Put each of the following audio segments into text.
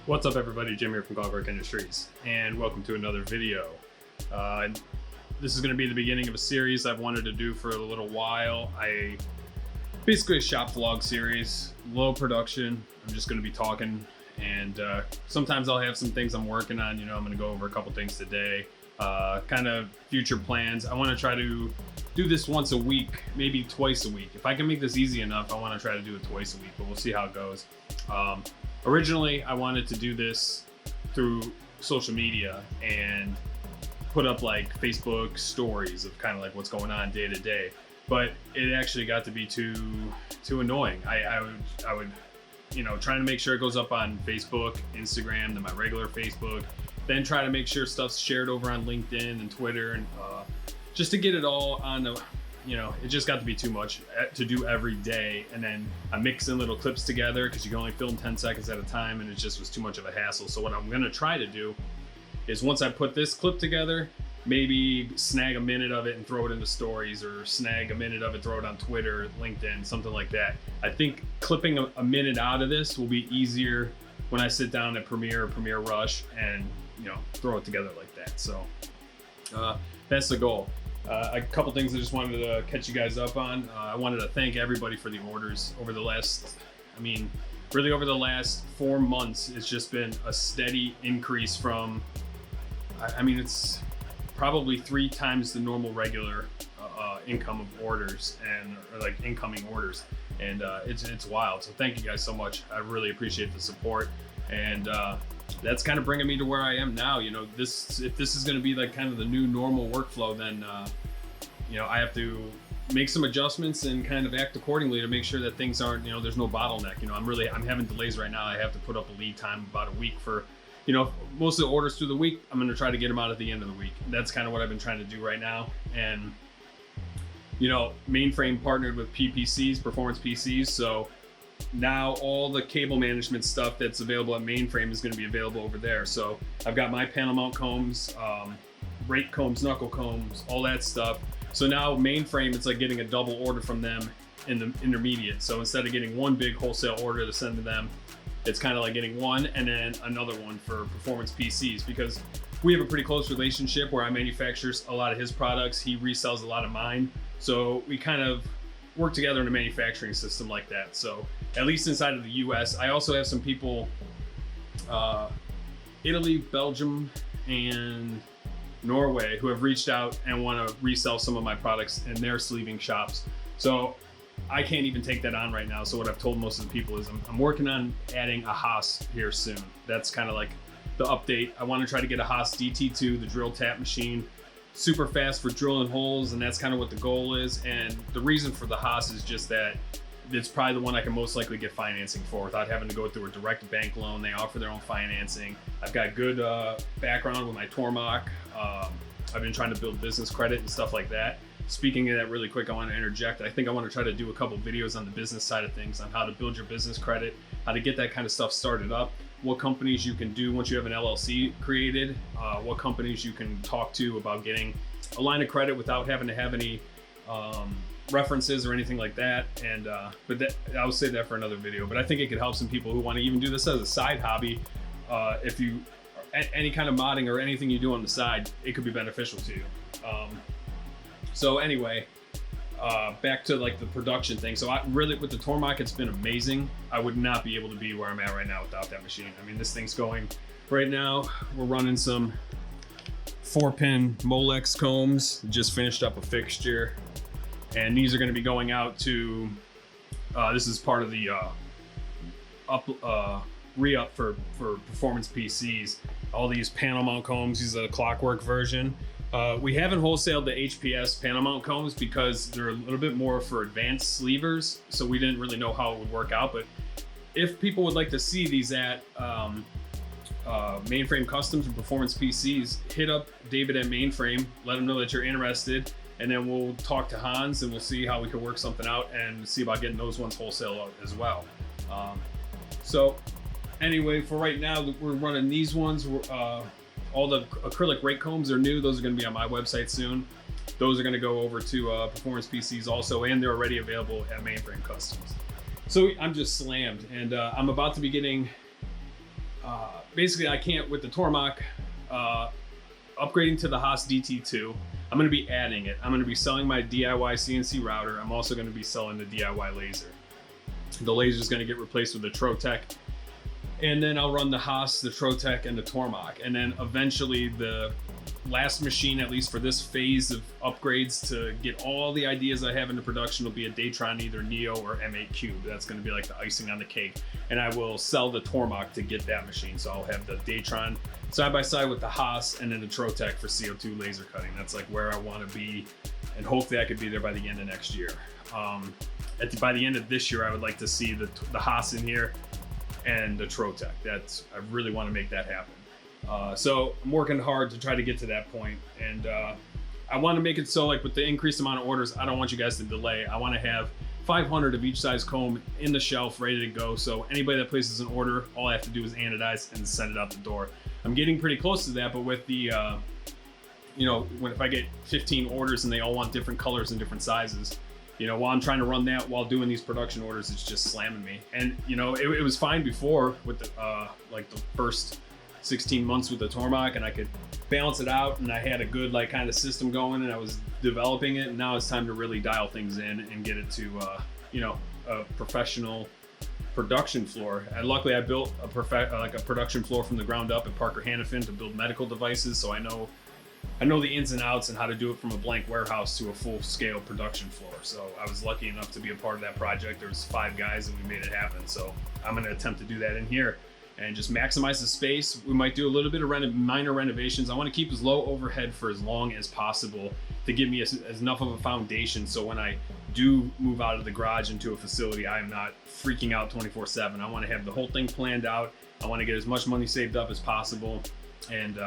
What's up everybody, Jim here from Clockwerk Industries, and welcome to another video. This is going to be the beginning of a series I've wanted to do for a little while. Basically a shop vlog series, low production. I'm just going to be talking, and sometimes I'll have some things I'm working on. I'm going to go over a couple things today, kind of future plans. I want to try to do this once a week, maybe twice a week. If I can make this easy enough, I want to try to do it twice a week, but we'll see how it goes. Originally, I wanted to do this through social media and put up like Facebook stories of kind of like what's going on day to day, but it actually got to be too annoying. I would trying to make sure it goes up on Facebook, Instagram, then my regular Facebook, then try to make sure stuff's shared over on LinkedIn and Twitter, and just to get it all on the, it just got to be too much to do every day. And then I'm mixing little clips together because you can only film 10 seconds at a time, and it just was too much of a hassle. So what I'm gonna try to do is, once I put this clip together, maybe snag a minute of it and throw it into stories, or snag a minute of it, throw it on Twitter, LinkedIn, something like that. I think clipping a minute out of this will be easier when I sit down at Premiere or Premiere Rush and throw it together like that. So that's the goal. A couple things I just wanted to catch you guys up on. I wanted to thank everybody for the orders over the last, really over the last 4 months. It's just been a steady increase from, it's probably 3 times the normal regular income of orders, or like incoming orders, and it's wild. So thank you guys so much. I really appreciate the support, and that's kind of bringing me to where I am now. If this is going to be like kind of the new normal workflow, then I have to make some adjustments and kind of act accordingly to make sure that things aren't, there's no bottleneck. I'm having delays right now. I have to put up a lead time about a week for, most of the orders through the week. I'm going to try to get them out at the end of the week. That's kind of what I've been trying to do right now. And Mainframe partnered with PPCs, Performance PCs, so now all the cable management stuff that's available at Mainframe is going to be available over there. So I've got my panel mount combs, rake combs, knuckle combs, all that stuff. So now Mainframe, it's like getting a double order from them in the intermediate. So instead of getting one big wholesale order to send to them, it's kind of like getting one and then another one for Performance PCs, because we have a pretty close relationship where I manufacture a lot of his products. He resells a lot of mine. So we kind of work together in a manufacturing system like that. So at least inside of the US, I also have some people, Italy, Belgium, and Norway, who have reached out and want to resell some of my products in their sleeving shops. So I can't even take that on right now. So what I've told most of the people is I'm working on adding a Haas here soon. That's kind of like the update. I want to try to get a Haas DT2, the drill tap machine, super fast for drilling holes, and that's kind of what the goal is. And the reason for the Haas is just that it's probably the one I can most likely get financing for without having to go through a direct bank loan. They offer their own financing. I've got good background with my Tormach. I've been trying to build business credit and stuff like that. Speaking of that really quick, I want to interject. I think I want to try to do a couple videos on the business side of things, on how to build your business credit, how to get that kind of stuff started up, what companies you can do once you have an LLC created, what companies you can talk to about getting a line of credit without having to have any references or anything like that. And but I'll say that for another video. But I think it could help some people who want to even do this as a side hobby. If you any kind of modding or anything you do on the side, it could be beneficial to you. So anyway, back to like the production thing. So I really, with the Tormach, it's been amazing. I would not be able to be where I'm at right now without that machine. This thing's going right now. We're running some 4-pin Molex combs. Just finished up a fixture, and these are going to be going out to. This is part of the re-up for Performance PCs. All these panel mount combs. These are the Clockwerk version. We haven't wholesaled the HPS panel mount combs because they're a little bit more for advanced sleevers, so we didn't really know how it would work out. But if people would like to see these at Mainframe Customs and Performance PCs, hit up David at Mainframe, let him know that you're interested, and then we'll talk to Hans and we'll see how we can work something out and see about getting those ones wholesale out as well. So anyway, for right now, we're running these ones. All the acrylic rake combs are new. Those are going to be on my website soon. Those are going to go over to Performance PCs also, and they're already available at Mainframe Customs. So I'm just slammed, and I'm about to be getting basically I can't, with the Tormach, upgrading to the Haas DT2, I'm going to be adding it. I'm going to be selling my DIY CNC router. I'm also going to be selling the DIY laser. The laser is going to get replaced with the Trotec, and then I'll run the Haas, the Trotec, and the Tormach. And then eventually the last machine, at least for this phase of upgrades to get all the ideas I have into production, will be a Datron, either Neo or M8 Cube. That's going to be like the icing on the cake. And I will sell the Tormach to get that machine. So I'll have the Datron side by side with the Haas, and then the Trotec for CO2 laser cutting. That's like where I want to be, and hopefully I could be there by the end of next year. By the end of this year, I would like to see the Haas in here and the Trotec. I really want to make that happen. So I'm working hard to try to get to that point, and I want to make it so, like, with the increased amount of orders, I don't want you guys to delay. I want to have 500 of each size comb in the shelf ready to go, so anybody that places an order, all I have to do is anodize and send it out the door. I'm getting pretty close to that, but with the if I get 15 orders and they all want different colors and different sizes, while I'm trying to run that while doing these production orders, it's just slamming me. And it was fine before with the the first 16 months with the Tormach, and I could balance it out, and I had a good kind of system going, and I was developing it. And now it's time to really dial things in and get it to a professional production floor. And luckily I built a production floor from the ground up at Parker Hannifin to build medical devices, so I know the ins and outs and how to do it from a blank warehouse to a full-scale production floor. So I was lucky enough to be a part of that project. There was 5 guys and we made it happen. So I'm going to attempt to do that in here and just maximize the space. We might do a little bit of minor renovations. I want to keep as low overhead for as long as possible to give me as enough of a foundation, so when I do move out of the garage into a facility, I am not freaking out 24/7. I want to have the whole thing planned out. I want to get as much money saved up as possible. And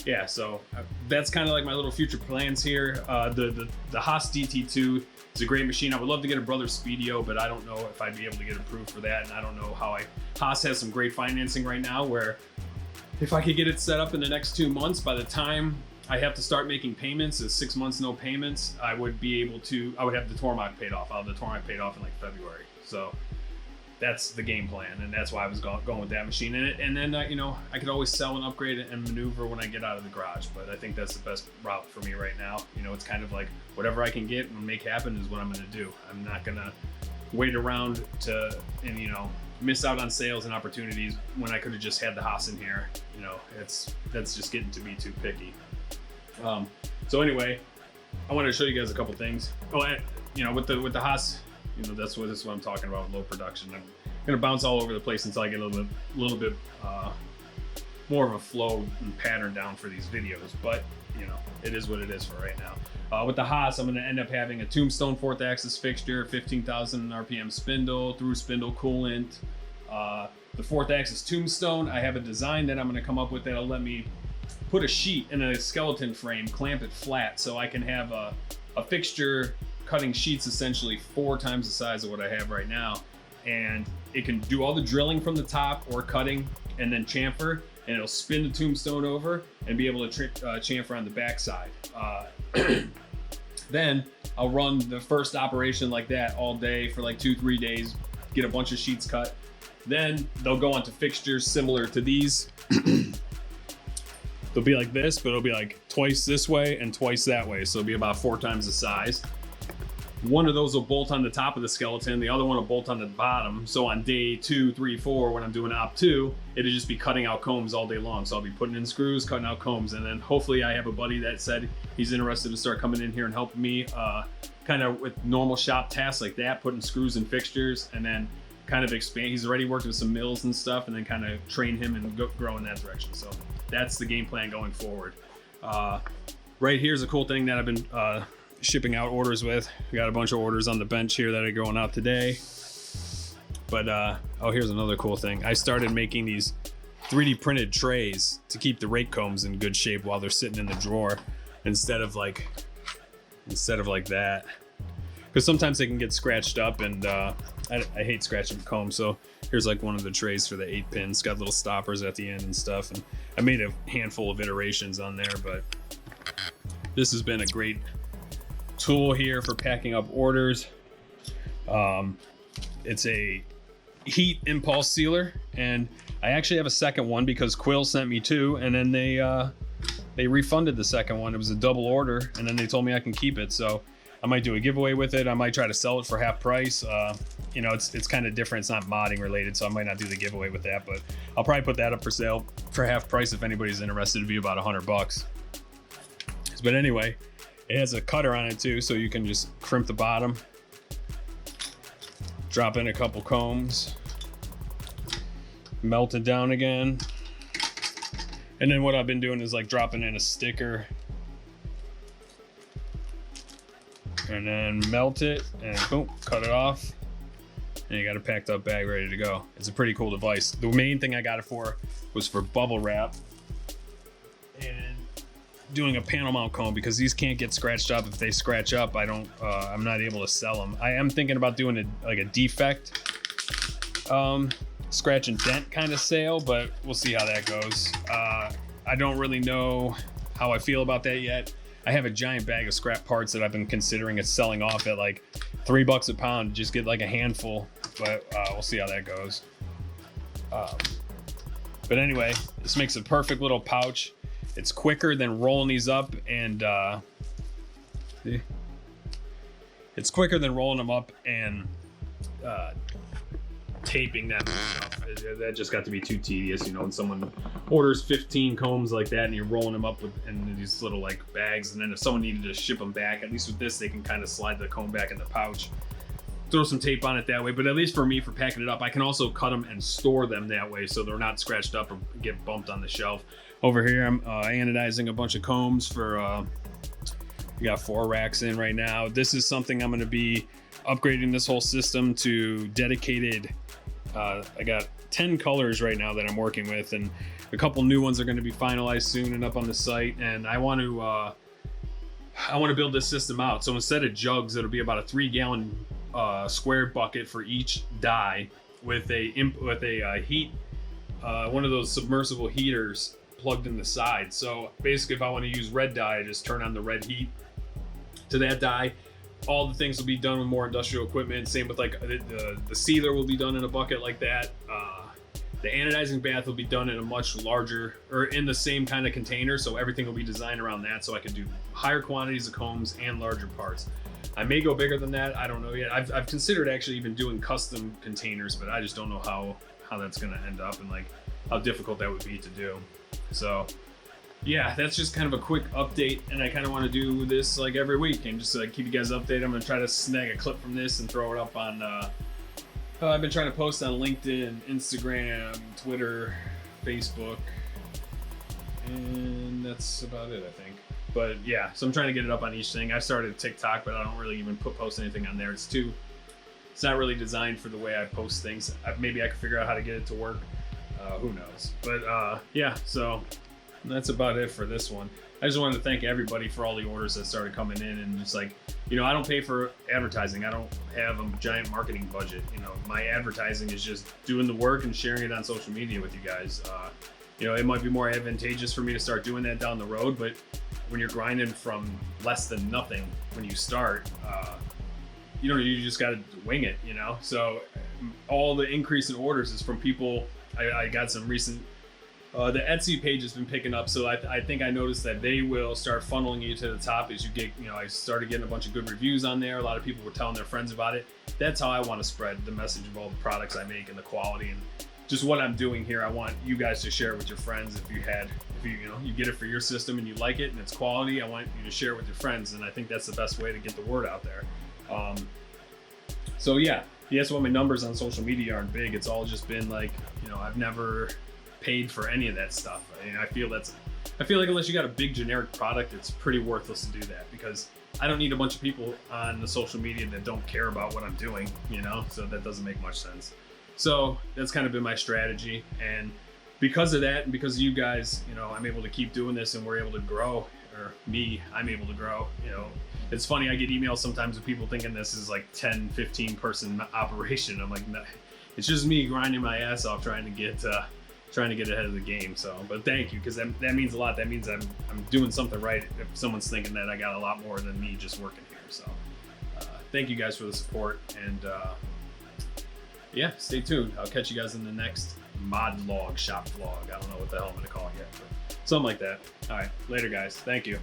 yeah, so that's kind of like my little future plans here. The Haas DT2 is a great machine. I would love to get a Brother Speedio, but I don't know if I'd be able to get approved for that. And I don't know how Haas has some great financing right now, where if I could get it set up in the next 2 months, by the time I have to start making payments, is 6 months no payments, I would have the Tormach paid off. I'll have the Tormach paid off in February. So that's the game plan, and that's why I was going with that machine in it. And then I could always sell and upgrade it and maneuver when I get out of the garage. But I think that's the best route for me right now. It's kind of like whatever I can get and make happen is what I'm going to do. I'm not going to wait around and miss out on sales and opportunities when I could have just had the Haas in here. That's just getting to be too picky. So anyway, I wanted to show you guys a couple things. With the Haas, this is what I'm talking about with low production. I'm gonna bounce all over the place until I get a little bit more of a flow and pattern down for these videos. But it is what it is for right now. With the Haas, I'm gonna end up having a Tombstone 4th axis fixture, 15,000 RPM spindle, through spindle coolant. The 4th axis Tombstone, I have a design that I'm gonna come up with that'll let me put a sheet in a skeleton frame, clamp it flat, so I can have a fixture cutting sheets essentially 4 times the size of what I have right now, and it can do all the drilling from the top or cutting and then chamfer, and it'll spin the Tombstone over and be able to chamfer on the back side. Then I'll run the first operation like that all day for 2-3 days, get a bunch of sheets cut. Then they'll go onto fixtures similar to these. They'll be like this, but it'll be twice this way and twice that way. So it'll be about 4 times the size. One of those will bolt on the top of the skeleton. The other one will bolt on the bottom. So on day 2, 3, 4, when I'm doing op 2, it'll just be cutting out combs all day long. So I'll be putting in screws, cutting out combs. And then hopefully I have a buddy that said he's interested to start coming in here and helping me kind of with normal shop tasks like that, putting screws and fixtures, and then kind of expand. He's already worked with some mills and stuff, and then kind of train him and grow in that direction. So that's the game plan going forward. Right here's a cool thing that I've been shipping out orders with. We got a bunch of orders on the bench here that are going out today. But here's another cool thing. I started making these 3D printed trays to keep the rake combs in good shape while they're sitting in the drawer, instead of like that, because sometimes they can get scratched up, and I hate scratching combs. So here's one of the trays for the 8-pin. It's got little stoppers at the end and stuff, and I made a handful of iterations on there, but this has been a great tool here for packing up orders. It's a heat impulse sealer, and I actually have a second one because Quill sent me two, and then they refunded the second one. It was a double order, and then they told me I can keep it. So I might do a giveaway with it. I might try to sell it for half price. You know, it's kind of different. It's not modding related, so I might not do the giveaway with that, but I'll probably put that up for sale for half price if anybody's interested. It'd be about $100. But anyway, it has a cutter on it too, so you can just crimp the bottom, drop in a couple combs, melt it down again, and then what I've been doing is like dropping in a sticker and then melt it and boom, cut it off, and you got a packed up bag ready to go. It's a pretty cool device. The main thing I got it for was for bubble wrap and doing a panel mount comb, because these can't get scratched up. If they scratch up, I'm not able to sell them. I am thinking about doing like a defect scratch and dent kind of sale, but we'll see how that goes. I don't really know how I feel about that yet. I have a giant bag of scrap parts that I've been considering selling off at like $3 a pound. Just get like a handful, but we'll see how that goes. But anyway, this makes a perfect little pouch. It's quicker than rolling these up, and it's quicker than rolling them up and taping them. That just got to be too tedious, you know, when someone orders 15 combs like that and you're rolling them up in these little like bags, and then if someone needed to ship them back, at least with this they can kind of slide the comb back in the pouch, throw some tape on it that way. But at least for me, for packing it up, I can also cut them and store them that way so they're not scratched up or get bumped on the shelf. Over here I'm anodizing a bunch of combs for we got 4 racks in right now. This is something I'm going to be upgrading this whole system to dedicated. I got 10 colors right now that I'm working with, and a couple new ones are going to be finalized soon and up on the site. And I want to build this system out. So instead of jugs, it'll be about a 3-gallon square bucket for each die with a heat, one of those submersible heaters plugged in the side. So basically, if I want to use red dye, I just turn on the red heat to that dye. All the things will be done with more industrial equipment. Same with like the sealer will be done in a bucket like that. The anodizing bath will be done in a much larger, or in the same kind of container, so everything will be designed around that, so I can do higher quantities of combs and larger parts. I may go bigger than that, I don't know yet. I've considered actually even doing custom containers, but I just don't know how that's gonna end up and like how difficult that would be to do. So yeah, that's just kind of a quick update, and I kind of want to do this like every week and just keep you guys updated. I'm gonna try to snag a clip from this and throw it up on I've been trying to post on LinkedIn, Instagram, Twitter, Facebook, and that's about it, I think. But yeah, so I'm trying to get it up on each thing. I started TikTok, but I don't really even post anything on there. It's not really designed for the way I post things. Maybe I could figure out how to get it to work. Who knows? But yeah, so that's about it for this one. I just wanted to thank everybody for all the orders that started coming in, and just like, you know, I don't pay for advertising. I don't have a giant marketing budget. You know, my advertising is just doing the work and sharing it on social media with you guys. You know, it might be more advantageous for me to start doing that down the road, but when you're grinding from less than nothing when you start, you know, you just got to wing it, you know? So all the increase in orders is from people. I got some recent, the Etsy page has been picking up, so I think I noticed that they will start funneling you to the top as you get, you know, I started getting a bunch of good reviews on there. A lot of people were telling their friends about it. That's how I want to spread the message of all the products I make and the quality and just what I'm doing here. I want you guys to share it with your friends. If you know, you get it for your system and you like it and it's quality, I want you to share it with your friends, and I think that's the best way to get the word out there. So yeah, that's why my numbers on social media aren't big. It's all just been like, you know, I've never paid for any of that stuff. I mean, I feel like unless you got a big generic product, it's pretty worthless to do that, because I don't need a bunch of people on the social media that don't care about what I'm doing, you know, so that doesn't make much sense. So that's kind of been my strategy, and because of that and because of you guys, you know, I'm able to keep doing this and we're able to grow, or I'm able to grow. You know, it's funny, I get emails sometimes with people thinking this is like 10, 15 person operation. I'm like, no, it's just me grinding my ass off trying to get ahead of the game. So, but thank you, because that means a lot. That means I'm doing something right if someone's thinking that I got a lot more than me just working here. So thank you guys for the support, and Yeah, stay tuned. I'll catch you guys in the next mod log shop vlog. I don't know what the hell I'm gonna call it yet, but something like that. All right, later guys. Thank you.